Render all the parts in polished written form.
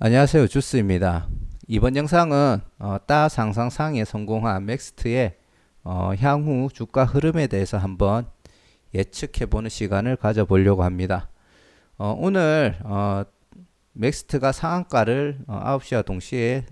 안녕하세요. 주스입니다. 이번 영상은 따 상상상에 성공한 맥스트의 향후 주가 흐름에 대해서 한번 예측해보는 시간을 가져보려고 합니다. 오늘 맥스트가 상한가를 9시와 동시에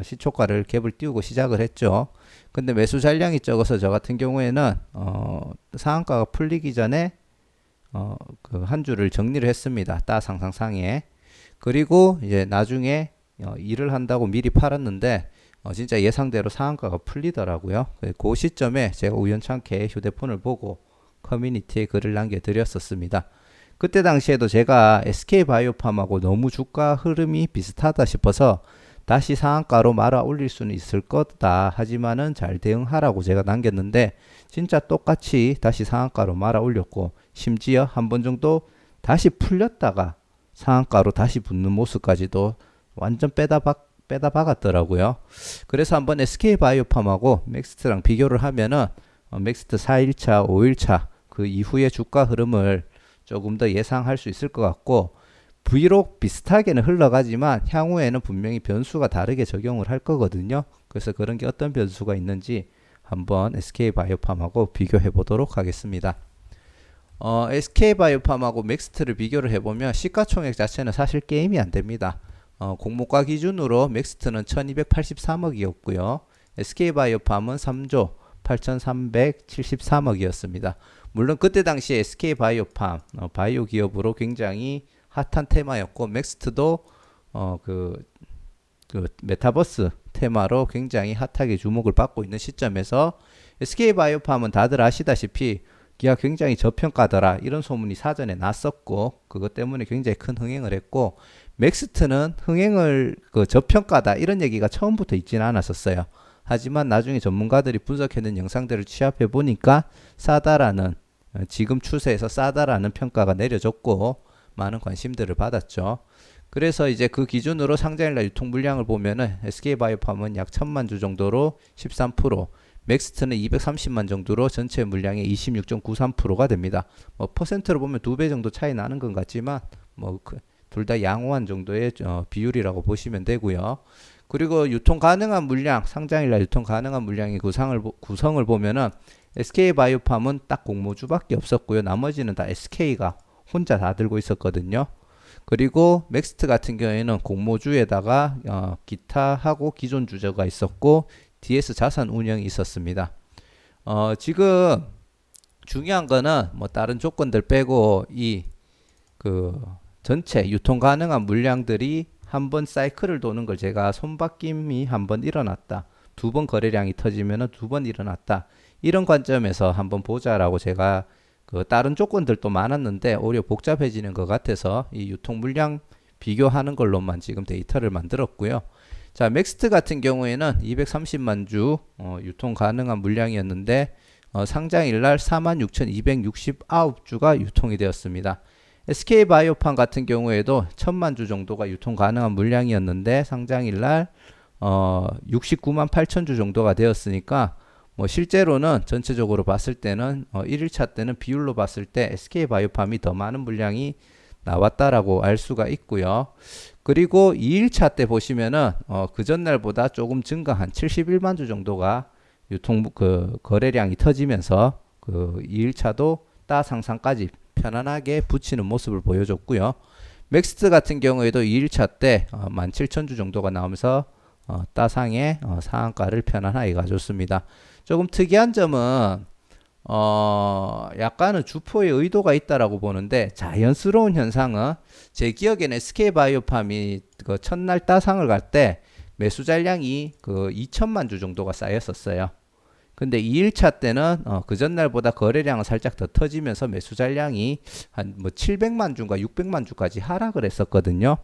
시초가를 갭을 띄우고 시작을 했죠. 근데 매수 잔량이 적어서 저 같은 경우에는 상한가가 풀리기 전에 그 한 주를 정리를 했습니다. 따 상상상에. 그리고 이제 나중에 일을 한다고 미리 팔았는데 진짜 예상대로 상한가가 풀리더라고요. 그 시점에 제가 우연찮게 휴대폰을 보고 커뮤니티에 글을 남겨드렸었습니다. 그때 당시에도 제가 SK바이오팜하고 너무 주가 흐름이 비슷하다 싶어서 다시 상한가로 말아 올릴 수는 있을 거다. 하지만은 잘 대응하라고 제가 남겼는데 진짜 똑같이 다시 상한가로 말아 올렸고 심지어 한 번 정도 다시 풀렸다가 상한가로 다시 붙는 모습까지도 완전 빼다 박았더라고요. 그래서 한번 SK바이오팜하고 맥스트랑 비교를 하면은 맥스트 4일차, 5일차 그 이후의 주가 흐름을 조금 더 예상할 수 있을 것 같고 비록 비슷하게는 흘러가지만 향후에는 분명히 변수가 다르게 적용을 할 거거든요. 그래서 그런 게 어떤 변수가 있는지 한번 SK바이오팜하고 비교해 보도록 하겠습니다. SK바이오팜하고 맥스트를 비교를 해보면 시가총액 자체는 사실 게임이 안 됩니다. 공모가 기준으로 맥스트는 1283억이었고요. SK바이오팜은 3조 8373억이었습니다. 물론 그때 당시에 SK바이오팜 바이오 기업으로 굉장히 핫한 테마였고 맥스트도 그 메타버스 테마로 굉장히 핫하게 주목을 받고 있는 시점에서 SK바이오팜은 다들 아시다시피 기가 굉장히 저평가더라 이런 소문이 사전에 났었고 그것 때문에 굉장히 큰 흥행을 했고 맥스트는 흥행을 저평가다 이런 얘기가 처음부터 있지는 않았었어요. 하지만 나중에 전문가들이 분석해낸 영상들을 취합해 보니까 싸다라는 지금 추세에서 싸다라는 평가가 내려졌고 많은 관심들을 받았죠. 그래서 이제 그 기준으로 상장일날 유통 물량을 보면은 SK바이오팜은 약 1000만 주 정도로 13%, 맥스트는 230만 정도로 전체 물량의 26.93%가 됩니다. 뭐 퍼센트로 보면 2배 정도 차이 나는 것 같지만 뭐 둘 다 양호한 정도의 비율이라고 보시면 되고요. 그리고 유통 가능한 물량, 상장일날 유통 가능한 물량의 구성을 보면은 SK바이오팜은 딱 공모주밖에 없었고요. 나머지는 다 SK가 혼자 다 들고 있었거든요. 그리고 맥스트 같은 경우에는 공모주에다가 기타하고 기존 주주가 있었고 DS 자산 운영이 있었습니다. 지금 중요한 거는 뭐 다른 조건들 빼고 이 그 전체 유통 가능한 물량들이 한번 사이클을 도는 걸 제가 손바뀜이 한번 일어났다. 두 번 거래량이 터지면은 두 번 일어났다. 이런 관점에서 한번 보자라고 제가 그 다른 조건들도 많았는데 오히려 복잡해지는 것 같아서 이 유통 물량 비교하는 걸로만 지금 데이터를 만들었고요. 자, 맥스트 같은 경우에는 230만 주 유통 가능한 물량이었는데 상장일날 46,269주가 유통이 되었습니다. SK바이오팜 같은 경우에도 1000만 주 정도가 유통 가능한 물량이었는데 상장일날 69만 8천 주 정도가 되었으니까 뭐 실제로는 전체적으로 봤을 때는 1일차 때는 비율로 봤을 때 SK바이오팜이 더 많은 물량이 나왔다라고 알 수가 있고요. 그리고 2일차 때 보시면은 그 전날보다 조금 증가한 71만 주 정도가 유통 거래량이 터지면서 그 2일차도 따 상상까지 편안하게 붙이는 모습을 보여줬고요. 맥스트 같은 경우에도 2일차 때 17,000주 정도가 나오면서 따상의 상한가를 편안하게 가졌습니다. 조금 특이한 점은 약간은 주포의 의도가 있다라고 보는데 자연스러운 현상은 제 기억에는 SK바이오팜이 그 첫날 따상을 갈 때 매수 잔량이 그 2천만 주 정도가 쌓였었어요. 근데 2일차 때는 그 전날보다 거래량은 살짝 더 터지면서 매수 잔량이 한 뭐 700만 주인가 600만 주까지 하락을 했었거든요.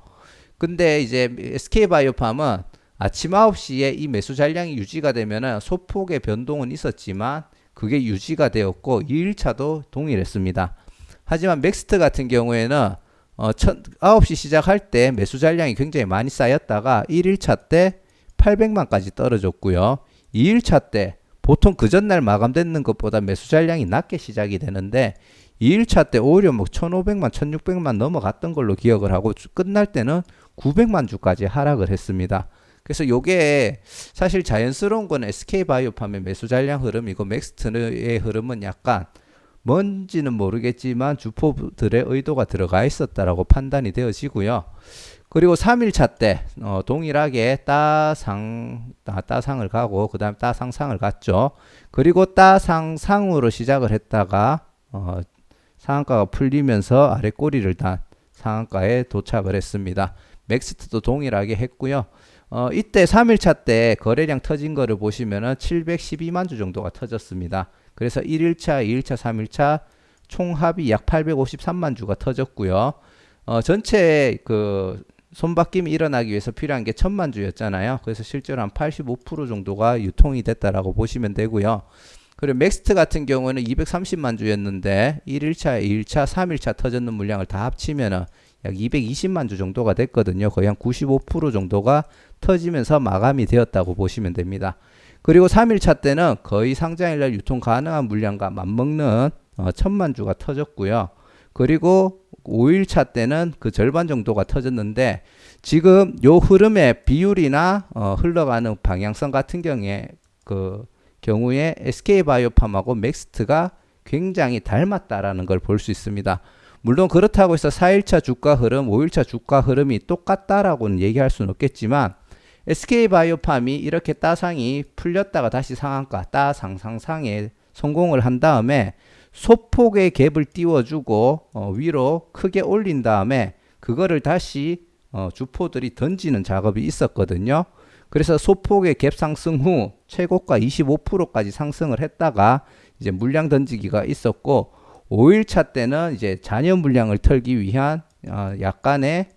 근데 이제 SK바이오팜은 아침 9시에 이 매수 잔량이 유지가 되면은 소폭의 변동은 있었지만 그게 유지가 되었고 2일차도 동일했습니다. 하지만 맥스트 같은 경우에는 9시 시작할 때 매수 잔량이 굉장히 많이 쌓였다가 1일차 때 800만까지 떨어졌고요. 2일차 때 보통 그 전날 마감되는 것보다 매수 잔량이 낮게 시작이 되는데 2일차 때 오히려 뭐 1,500만, 1,600만 넘어갔던 걸로 기억을 하고 끝날 때는 900만 주까지 하락을 했습니다. 그래서 요게 사실 자연스러운 건 SK바이오팜의 매수 잔량 흐름이고 맥스트의 흐름은 약간 뭔지는 모르겠지만 주포들의 의도가 들어가 있었다라고 판단이 되어지고요. 그리고 3일차 때 동일하게 따상을 가고 그 다음 따상상을 갔죠. 그리고 따상상으로 시작을 했다가 상한가가 풀리면서 아래 꼬리를 단 상한가에 도착을 했습니다. 맥스트도 동일하게 했고요. 이때 3일차 때 거래량 터진 거를 보시면은 712만 주 정도가 터졌습니다. 그래서 1일차, 2일차, 3일차 총합이 약 853만 주가 터졌고요. 전체 그 손바뀜이 일어나기 위해서 필요한 게 1,000만 주였잖아요. 그래서 실제로 한 85% 정도가 유통이 됐다라고 보시면 되고요. 그리고 맥스트 같은 경우는 230만 주였는데 1일차, 2일차, 3일차 터졌는 물량을 다 합치면은 약 220만 주 정도가 됐거든요. 거의 한 95% 정도가 터지면서 마감이 되었다고 보시면 됩니다. 그리고 3일차 때는 거의 상장일날 유통 가능한 물량과 맞먹는 1,000만 주가 터졌고요. 그리고 5일차 때는 그 절반 정도가 터졌는데 지금 요 흐름의 비율이나 흘러가는 방향성 같은 경우에 SK바이오팜하고 맥스트가 굉장히 닮았다라는 걸 볼 수 있습니다. 물론 그렇다고 해서 4일차 주가 흐름, 5일차 주가 흐름이 똑같다라고는 얘기할 수는 없겠지만 SK바이오팜이 이렇게 따상이 풀렸다가 다시 상한가, 따상상상에 성공을 한 다음에 소폭의 갭을 띄워주고 위로 크게 올린 다음에 그거를 다시 주포들이 던지는 작업이 있었거든요. 그래서 소폭의 갭 상승 후 최고가 25%까지 상승을 했다가 이제 물량 던지기가 있었고 5일차 때는 이제 잔여 물량을 털기 위한 약간의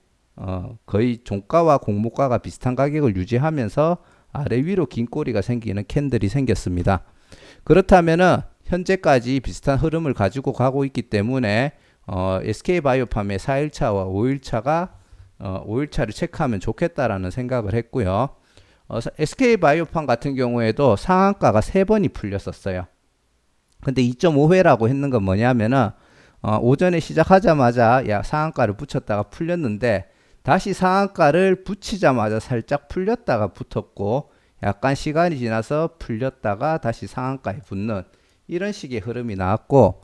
거의 종가와 공모가가 비슷한 가격을 유지하면서 아래 위로 긴 꼬리가 생기는 캔들이 생겼습니다. 그렇다면은 현재까지 비슷한 흐름을 가지고 가고 있기 때문에 SK바이오팜의 4일차와 5일차가 5일차를 체크하면 좋겠다라는 생각을 했고요. SK바이오팜 같은 경우에도 상한가가 3번이 풀렸었어요. 근데 2.5회라고 했는 건 뭐냐면은 오전에 시작하자마자 상한가를 붙였다가 풀렸는데 다시 상한가를 붙이자마자 살짝 풀렸다가 붙었고 약간 시간이 지나서 풀렸다가 다시 상한가에 붙는 이런 식의 흐름이 나왔고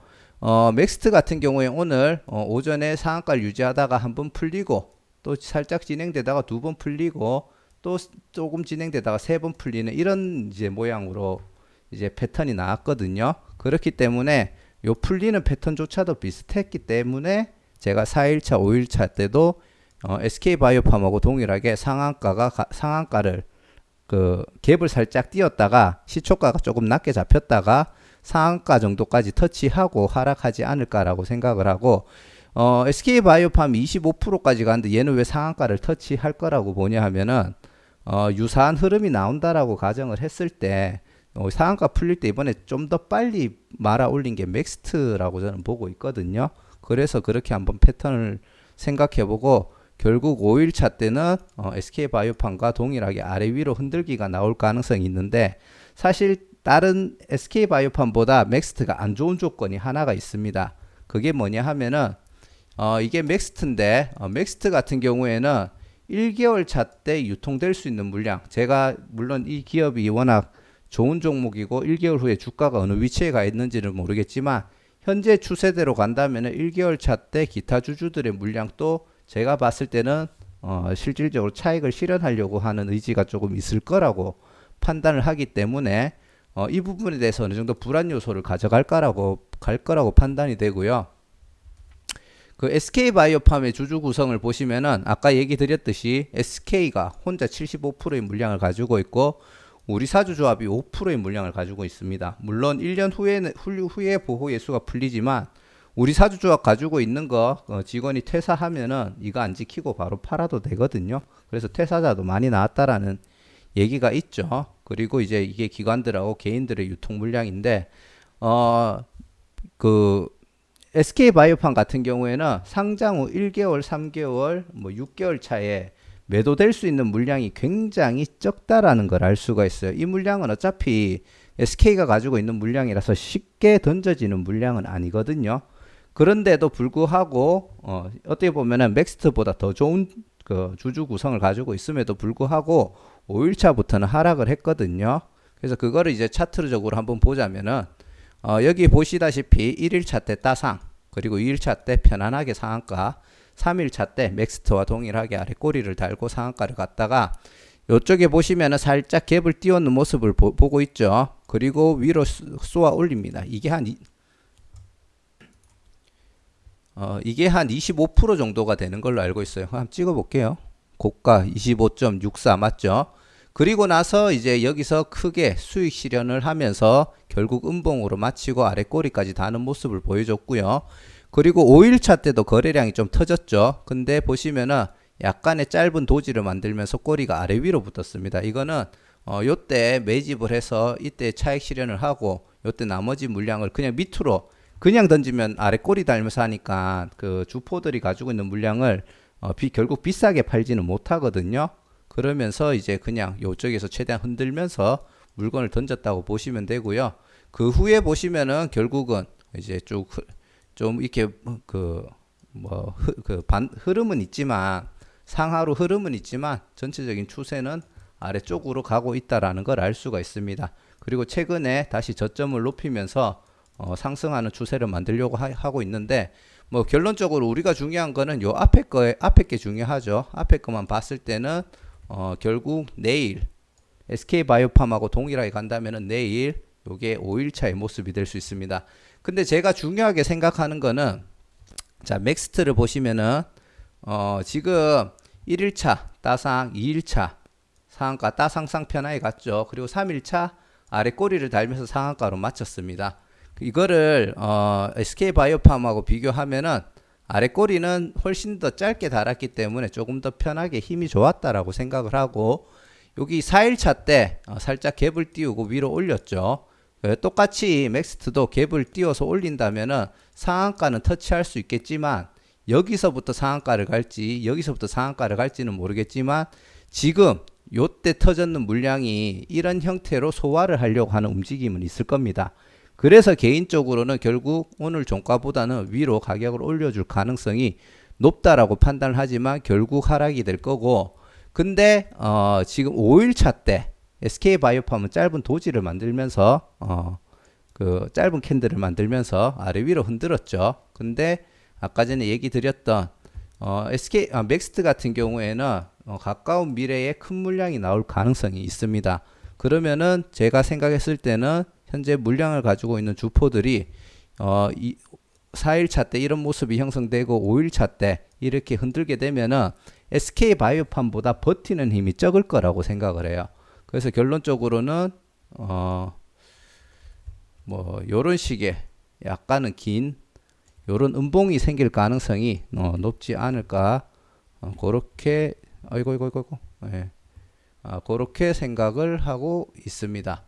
맥스트 같은 경우에 오늘 오전에 상한가를 유지하다가 한번 풀리고 또 살짝 진행되다가 2번 풀리고 또 조금 진행되다가 3번 풀리는 이런 이제 모양으로 이제 패턴이 나왔거든요. 그렇기 때문에 요 풀리는 패턴조차도 비슷했기 때문에 제가 4일차, 5일차 때도 SK바이오팜하고 동일하게 상한가를 그 갭을 살짝 띄었다가 시초가가 조금 낮게 잡혔다가 상한가 정도까지 터치하고 하락하지 않을까라고 생각을 하고 SK바이오팜이 25%까지 갔는데 얘는 왜 상한가를 터치할 거라고 보냐 하면은 유사한 흐름이 나온다라고 가정을 했을 때 상한가 풀릴 때 이번에 좀 더 빨리 말아 올린 게 맥스트라고 저는 보고 있거든요. 그래서 그렇게 한번 패턴을 생각해보고 결국 5일차 때는 SK바이오팜과 동일하게 아래 위로 흔들기가 나올 가능성이 있는데 사실 다른 SK바이오팜보다 맥스트가 안 좋은 조건이 하나가 있습니다. 그게 뭐냐 하면은 이게 맥스트인데 맥스트 같은 경우에는 1개월 차 때 유통될 수 있는 물량, 제가 물론 이 기업이 워낙 좋은 종목이고 1개월 후에 주가가 어느 위치에 가 있는지는 모르겠지만 현재 추세대로 간다면 1개월 차 때 기타 주주들의 물량도 제가 봤을 때는 실질적으로 차익을 실현하려고 하는 의지가 조금 있을 거라고 판단을 하기 때문에 이 부분에 대해서 어느 정도 불안 요소를 갈 거라고 판단이 되고요. 그 SK바이오팜의 주주 구성을 보시면은 아까 얘기 드렸듯이 SK가 혼자 75%의 물량을 가지고 있고 우리 사주조합이 5%의 물량을 가지고 있습니다. 물론 1년 후에 보호 예수가 풀리지만 우리 사주조합 가지고 있는 거 직원이 퇴사하면은 이거 안 지키고 바로 팔아도 되거든요. 그래서 퇴사자도 많이 나왔다라는 얘기가 있죠. 그리고 이제 이게 기관들하고 개인들의 유통 물량인데 그 SK바이오팜 같은 경우에는 상장 후 1개월, 3개월, 뭐 6개월 차에 매도될 수 있는 물량이 굉장히 적다라는 걸 알 수가 있어요. 이 물량은 어차피 SK가 가지고 있는 물량이라서 쉽게 던져지는 물량은 아니거든요. 그런데도 불구하고 어떻게 보면은 맥스트보다 더 좋은 그 주주 구성을 가지고 있음에도 불구하고 5일차부터는 하락을 했거든요. 그래서 그거를 이제 차트적으로 한번 보자면은 여기 보시다시피 1일차 때 따상, 그리고 2일차 때 편안하게 상한가, 3일차 때 맥스트와 동일하게 아래 꼬리를 달고 상한가를 갔다가 이쪽에 보시면은 살짝 갭을 띄워놓은 모습을 보고 있죠. 그리고 위로 쏘아 올립니다. 이게 한 25% 정도가 되는 걸로 알고 있어요. 한번 찍어 볼게요. 고가 25.64 맞죠? 그리고 나서 이제 여기서 크게 수익 실현을 하면서 결국 음봉으로 마치고 아래 꼬리까지 다는 모습을 보여줬고요. 그리고 5일차 때도 거래량이 좀 터졌죠. 근데 보시면은 약간의 짧은 도지를 만들면서 꼬리가 아래 위로 붙었습니다. 이거는 요때 매집을 해서 이때 차익 실현을 하고 요때 나머지 물량을 그냥 밑으로 그냥 던지면 아래 꼬리 달면서 하니까 그 주포들이 가지고 있는 물량을 결국 비싸게 팔지는 못하거든요. 그러면서 이제 그냥 요쪽에서 최대한 흔들면서 물건을 던졌다고 보시면 되고요. 그 후에 보시면은 결국은 이제 쭉 좀 이렇게 흐름은 있지만 상하로 흐름은 있지만 전체적인 추세는 아래쪽으로 가고 있다라는 걸 알 수가 있습니다. 그리고 최근에 다시 저점을 높이면서 상승하는 추세를 만들려고 하고 있는데 뭐 결론적으로 우리가 중요한 거는 요 앞에 게 중요하죠. 앞에 것만 봤을 때는 결국 내일 SK바이오팜하고 동일하게 간다면은 내일 요게 5일차의 모습이 될 수 있습니다. 근데 제가 중요하게 생각하는 거는 자 맥스트를 보시면은 지금 1일차 따상, 2일차 상한가 따상상 편하게 갔죠. 그리고 3일차 아래 꼬리를 달면서 상한가로 마쳤습니다. 이거를 SK바이오팜하고 비교하면은 아래 꼬리는 훨씬 더 짧게 달았기 때문에 조금 더 편하게 힘이 좋았다라고 생각을 하고 여기 4일차 때 살짝 갭을 띄우고 위로 올렸죠. 똑같이 맥스트도 갭을 띄워서 올린다면은 상한가는 터치할 수 있겠지만 여기서부터 상한가를 갈지 여기서부터 상한가를 갈지는 모르겠지만 지금 요때 터졌는 물량이 이런 형태로 소화를 하려고 하는 움직임은 있을 겁니다. 그래서 개인적으로는 결국 오늘 종가보다는 위로 가격을 올려줄 가능성이 높다라고 판단을 하지만 결국 하락이 될 거고 근데 지금 5일차 때 SK바이오팜은 짧은 도지를 만들면서 그 짧은 캔들을 만들면서 아래 위로 흔들었죠. 근데 아까 전에 얘기 드렸던 맥스트 같은 경우에는 가까운 미래에 큰 물량이 나올 가능성이 있습니다. 그러면은 제가 생각했을 때는 현재 물량을 가지고 있는 주포들이 4일차 때 이런 모습이 형성되고 5일차 때 이렇게 흔들게 되면은 SK바이오팜보다 버티는 힘이 적을 거라고 생각을 해요. 그래서 결론적으로는 뭐 요런 식의 약간은 긴 요런 음봉이 생길 가능성이 높지 않을까 그렇게 예. 그렇게 생각을 하고 있습니다.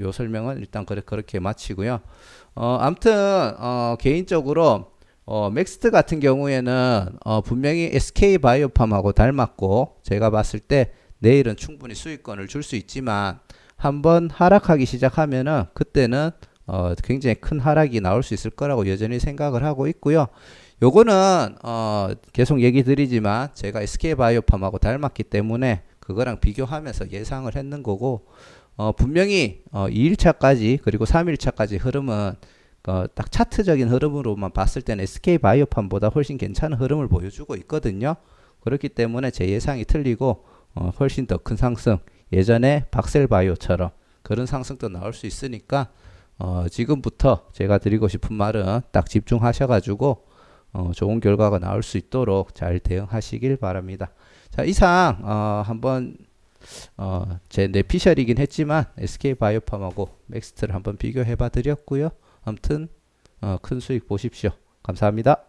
요 설명은 일단 그렇게 마치고요. 아무튼 개인적으로 맥스트 같은 경우에는 분명히 SK바이오팜하고 닮았고 제가 봤을 때 내일은 충분히 수익권을 줄 수 있지만 한번 하락하기 시작하면은 그때는 굉장히 큰 하락이 나올 수 있을 거라고 여전히 생각을 하고 있고요. 요거는 계속 얘기 드리지만 제가 SK바이오팜하고 닮았기 때문에 그거랑 비교하면서 예상을 했는 거고 분명히 2일차까지 그리고 3일차까지 흐름은 딱 차트적인 흐름으로만 봤을 때는 SK바이오팜보다 훨씬 괜찮은 흐름을 보여주고 있거든요. 그렇기 때문에 제 예상이 틀리고 훨씬 더 큰 상승 예전에 박셀바이오처럼 그런 상승도 나올 수 있으니까 지금부터 제가 드리고 싶은 말은 딱 집중하셔가지고 좋은 결과가 나올 수 있도록 잘 대응하시길 바랍니다. 자 이상 한번 제 내피셜이긴 했지만 SK바이오팜하고 맥스트를 한번 비교해 봐 드렸고요. 아무튼 큰 수익 보십시오. 감사합니다.